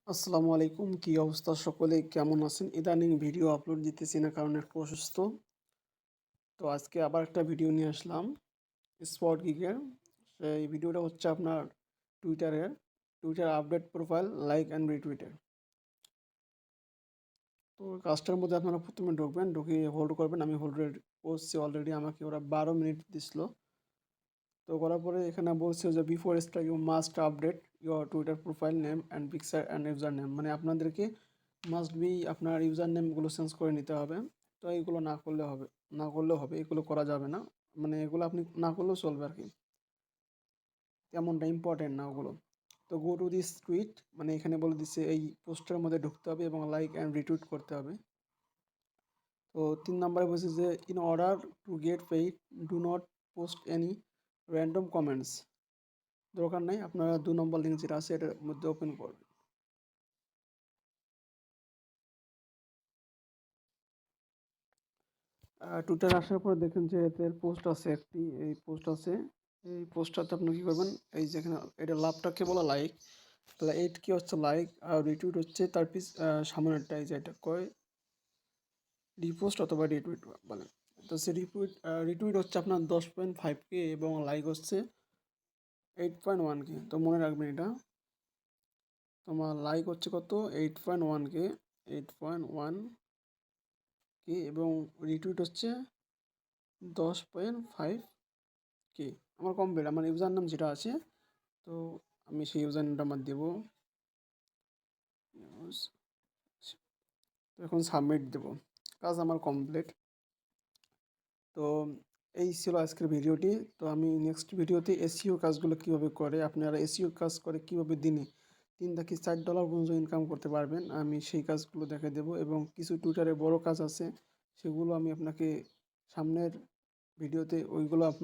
আসসালামু আলাইকুম। কি অবস্থা সকলে কেমন আছেন? ইদানিং ভিডিও আপলোড দিতেছি না কারণ একটু অসুস্থ। তো আজকে আবার একটা ভিডিও নিয়ে আসলাম স্পট গিগের। সেই ভিডিওটা হচ্ছে আপনার টুইটারের Twitter update profile like and রিটুইটের। তো কাজটার মধ্যে আপনারা প্রথমে ঢুকবেন, ঢুকে হোল্ড করবেন। আমি হোল্ড করছি অলরেডি, আমাকে ওরা 12 মিনিট দিছিল। তো করার পরে এখানে বলছে যে before start you must update your Twitter profile name and picture and user name, মানে আপনাদেরকে মাস্ট বি আপনার ইউজার নেমগুলো চেঞ্জ করে নিতে হবে। তো এইগুলো না করলেও হবে, এগুলো করা যাবে না, মানে এগুলো আপনি না করলেও চলবে আর কি, তেমনটা ইম্পর্টেন্ট না ওগুলো। তো গো টু দিস টুইট, মানে এখানে বলে দিচ্ছে এই পোস্টের মধ্যে ঢুকতে হবে এবং লাইক অ্যান্ড রিটুইট করতে হবে। তো 3 নম্বরে বলছে যে in order to get paid do not post any random comments. দরকার নাই, আপনারা 2 নম্বর লিঙ্ক যেটা আছে এটার মধ্যে ওপেন করবেন। টুইটার আসার পর দেখেন যে এদের পোস্ট আছে, একটি এই পোস্ট আছে। এই পোস্টটাতে আপনি কী করবেন, এই যেখানে এটা লাভটাকে বলা লাইক, তাহলে এইট কি হচ্ছে লাইক, আর রিটুইট হচ্ছে তার সামনেরটা, এই যে এটা কয় রিপোস্ট অথবা রিটুইট বলে। তো সে রিটুইট হচ্ছে আপনার 10.5K এবং লাইক হচ্ছে 8.1K। তো মনে রাখবেন এটা, তোমার লাইক হচ্ছে কত, 8.1K, 8.1K, এবং রিটুইট হচ্ছে 10.5K। আমার কমপ্লিট, আমার ইউজার নাম যেটা আছে, তো আমি সেই ইউজার নামটা আমার দেবো। তো এখন সাবমিট দেবো, কাজ আমার কমপ্লিট। তো এই ছিল আজকের ভিডিওটি। তো আমি নেক্সট ভিডিওতে এসইও কাজগুলো কীভাবে করে, আপনারা এসইও কাজ করে কীভাবে দিনে $3 থেকে $4 পর্যন্ত ইনকাম করতে পারবেন, আমি সেই কাজগুলো দেখে দেবো। এবং কিছু টুইটারে বড় কাজ আছে, সেগুলো আমি আপনাকে সামনের ভিডিওতে ওইগুলো আপনার